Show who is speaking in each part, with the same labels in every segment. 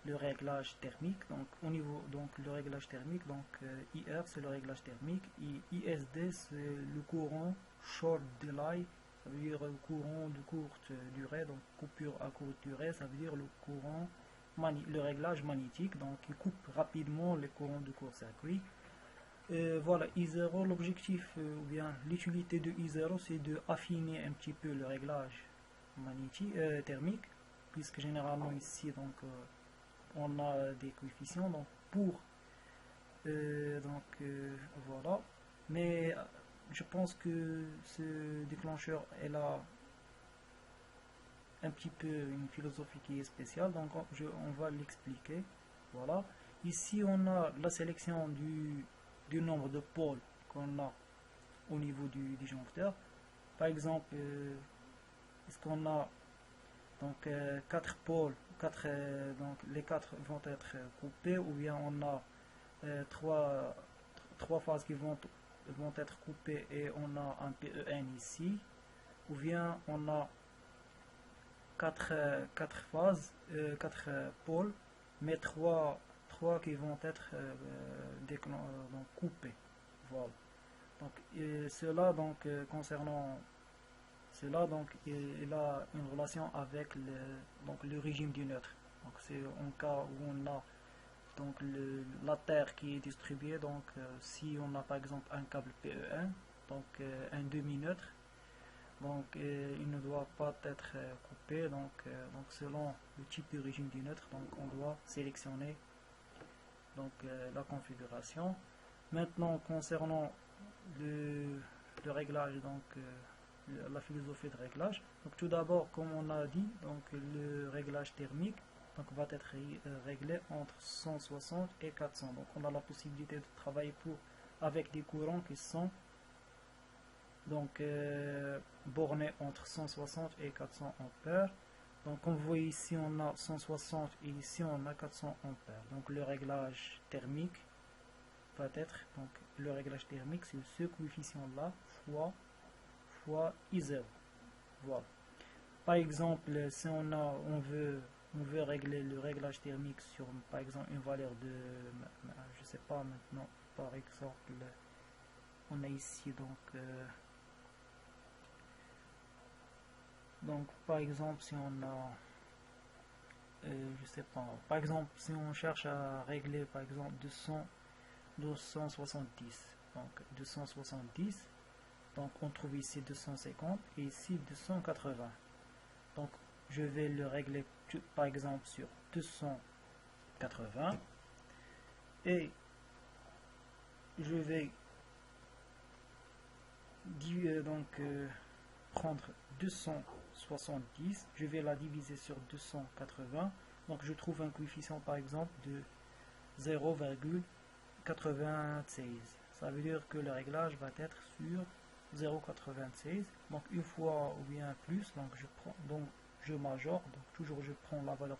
Speaker 1: le réglage thermique. Donc au niveau donc le réglage thermique, donc IR c'est le réglage thermique, et ISD c'est le courant short delay, ça veut dire le courant de courte durée, donc coupure à courte durée, ça veut dire le courant le réglage magnétique, donc il coupe rapidement les courants de court-circuit. Voilà, I0, l'objectif ou bien l'utilité de I0 c'est de affiner un petit peu le réglage magnétique thermique, puisque généralement ici donc on a des coefficients donc pour voilà, mais je pense que ce déclencheur elle a un petit peu une philosophie qui est spéciale, donc on va l'expliquer. Voilà, ici on a la sélection du nombre de pôles qu'on a au niveau du disjoncteur. Par exemple, est-ce qu'on a donc 4 pôles, donc les 4 vont être coupés, ou bien on a 3 phases qui vont être coupées et on a un PEN ici, ou bien on a 4 phases, 4 pôles, mais 3 qui vont être donc coupés. Voilà. Donc cela donc concernant cela donc il a une relation avec le régime du neutre. Donc c'est en cas où on a donc la terre qui est distribuée, donc si on a par exemple un câble PE1, donc un demi-neutre, donc il ne doit pas être coupé, donc selon le type de régime du neutre, donc on doit sélectionner donc la configuration. Maintenant concernant le réglage, donc la philosophie de réglage, donc tout d'abord comme on a dit, donc le réglage thermique donc va être réglé entre 160 et 400, donc on a la possibilité de travailler avec des courants qui sont donc bornés entre 160 et 400 ampères. Donc comme vous voyez ici on a 160 et ici on a 400 ampères. Donc le réglage thermique va être, donc le réglage thermique c'est ce coefficient là fois I0. Voilà. Par exemple, si on veut régler le réglage thermique sur par exemple une valeur de, je sais pas maintenant, par exemple on a ici donc par exemple si on a je sais pas, par exemple si on cherche à régler par exemple 270, donc 270, donc on trouve ici 250 et ici 280, donc je vais le régler par exemple sur 280 et je vais prendre 270, je vais la diviser sur 280, donc je trouve un coefficient par exemple de 0,96. Ça veut dire que le réglage va être sur 0,96. Donc une fois ou bien plus, donc je majore, donc toujours je prends la valeur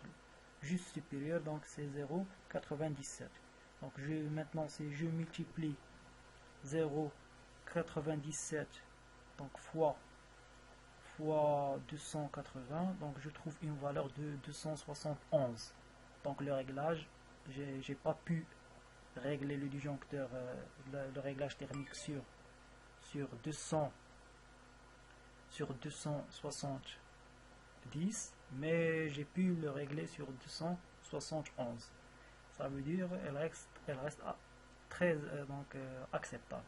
Speaker 1: juste supérieure, donc c'est 0,97. Donc maintenant si je multiplie 0,97 donc fois 280, donc je trouve une valeur de 271. Donc le réglage, j'ai pas pu régler le disjoncteur, le réglage thermique sur 270, mais j'ai pu le régler sur 271. Ça veut dire elle reste très acceptable.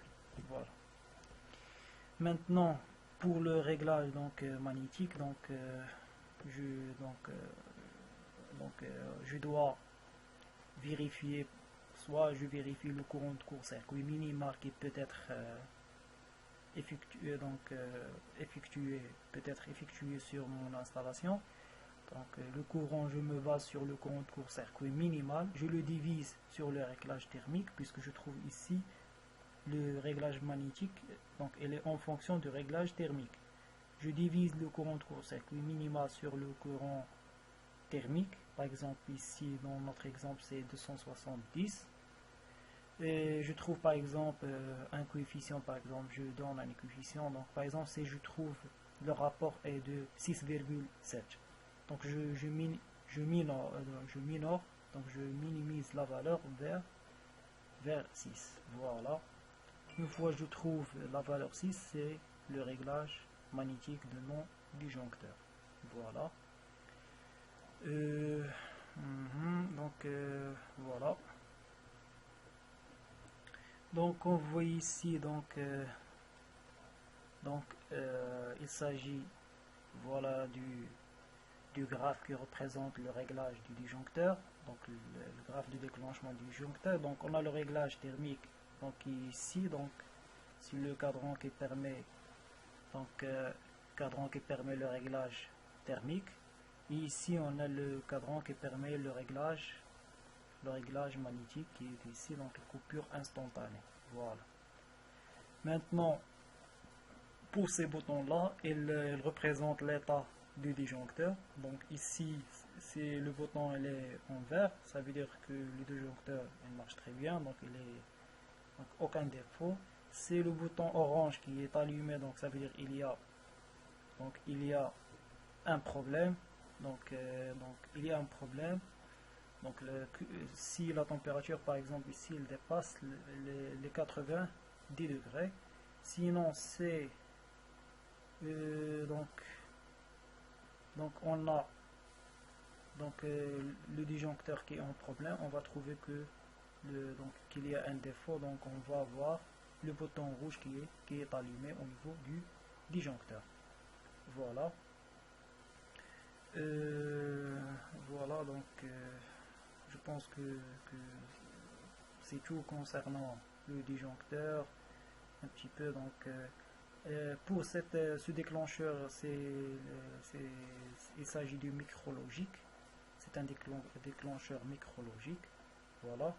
Speaker 1: Voilà. Maintenant pour le réglage donc magnétique, donc je dois vérifier, soit je vérifie le courant de court-circuit minimal qui peut être effectué sur mon installation. Donc le courant, je me base sur le courant de court-circuit minimal, je le divise sur le réglage thermique, puisque je trouve ici le réglage magnétique, donc elle est en fonction du réglage thermique. Je divise le courant de court-circuit minimal sur le courant thermique, par exemple ici dans notre exemple c'est 270, et je trouve par exemple un coefficient, par exemple je donne un coefficient, donc par exemple si je trouve le rapport est de 6,7, donc je minore Donc je minimise la valeur vers 6. Voilà. Une fois que je trouve la valeur 6, c'est le réglage magnétique de mon disjoncteur. Voilà. Donc voilà. Donc on voit ici il s'agit voilà du graphe qui représente le réglage du disjoncteur, donc le graphe de déclenchement du disjoncteur. Donc on a le réglage thermique, donc ici, donc c'est le cadran qui permet le réglage thermique, et ici on a le cadran qui permet le réglage magnétique qui est ici, donc coupure instantanée. Voilà. Maintenant, pour ces boutons là, ils représentent l'état du disjoncteur. Donc ici, c'est le bouton il est en vert, ça veut dire que le disjoncteur il marche très bien, donc il est donc aucun défaut. C'est le bouton orange qui est allumé, donc ça veut dire il y a un problème. Donc il y a un problème. Donc si la température par exemple ici il dépasse les 90 degrés, sinon c'est donc on a le disjoncteur qui est en problème. On va trouver qu'il y a un défaut, donc on va voir le bouton rouge qui est allumé au niveau du disjoncteur. Voilà. Voilà, donc je pense que c'est tout concernant le disjoncteur un petit peu. Donc pour ce déclencheur, il s'agit du micrologique. C'est un déclencheur micrologique, voilà,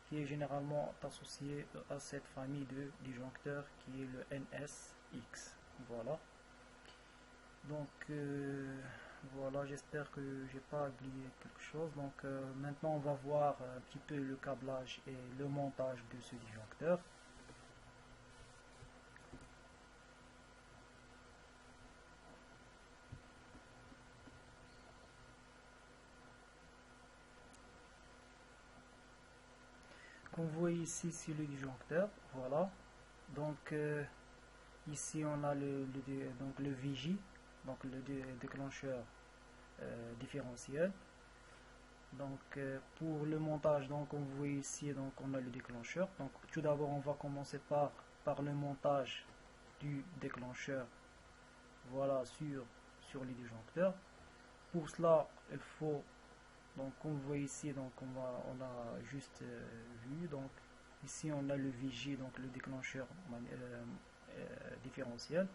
Speaker 1: qui est généralement associé à cette famille de disjoncteurs qui est le NSX. Voilà. Donc voilà, j'espère que j'ai pas oublié quelque chose. Donc maintenant on va voir un petit peu le câblage et le montage de ce disjoncteur. Comme vous voyez ici, c'est le disjoncteur. Voilà. Donc ici on a le VJ, donc le déclencheur différentiel. Donc pour le montage, donc on voit ici, donc on a le déclencheur. Donc tout d'abord on va commencer par le montage du déclencheur, voilà, sur les disjoncteurs. Pour cela il faut, donc on voit ici, donc on a juste vu, donc ici on a le VJ, donc le déclencheur différentiel.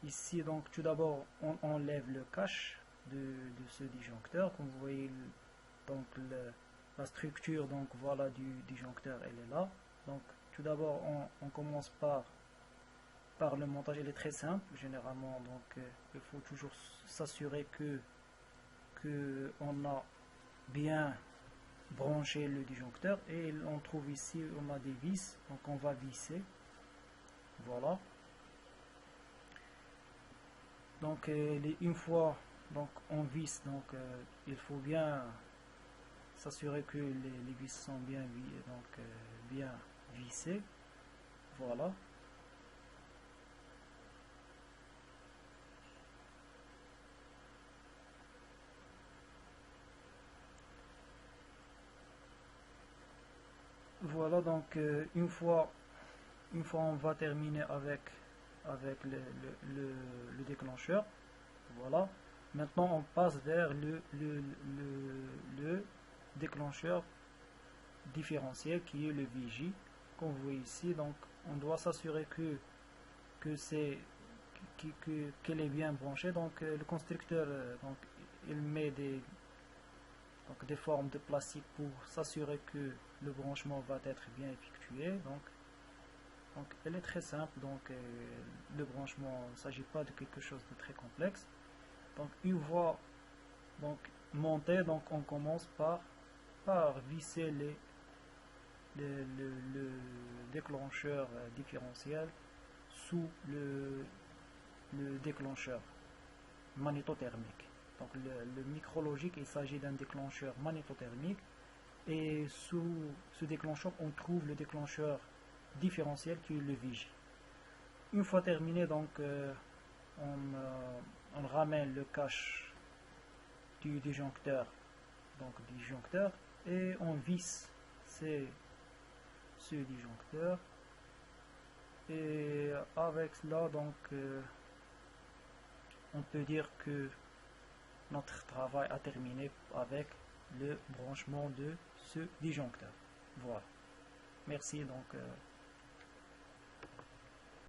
Speaker 1: Ici donc tout d'abord on enlève le cache de ce disjoncteur. Comme vous voyez, donc la structure, donc voilà, du disjoncteur elle est là. Donc tout d'abord on commence par le montage. Il est très simple généralement, donc il faut toujours s'assurer que on a bien branché le disjoncteur, et on trouve ici on a des vis, donc on va visser, voilà. Donc une fois donc on visse, donc il faut bien s'assurer que les vis sont bien bien vissées, voilà. Voilà, donc une fois on va terminer avec le déclencheur, voilà. Maintenant on passe vers le déclencheur différentiel qui est le VJ, comme vous voyez ici. Donc on doit s'assurer qu'elle est bien branchée. Donc le constructeur donc il met des formes de plastique pour s'assurer que le branchement va être bien effectué. Donc elle est très simple, donc le branchement, il ne s'agit pas de quelque chose de très complexe. Donc une fois donc monté, donc on commence par visser le déclencheur différentiel sous le déclencheur magnétothermique. Donc le micrologique, il s'agit d'un déclencheur magnétothermique. Et sous ce déclencheur, on trouve le déclencheur différentiel qui est le VJ. Une fois terminé, donc on ramène le cache du disjoncteur, et on visse ce disjoncteur. Et avec cela, donc on peut dire que notre travail a terminé avec le branchement de ce disjoncteur. Voilà. Merci donc.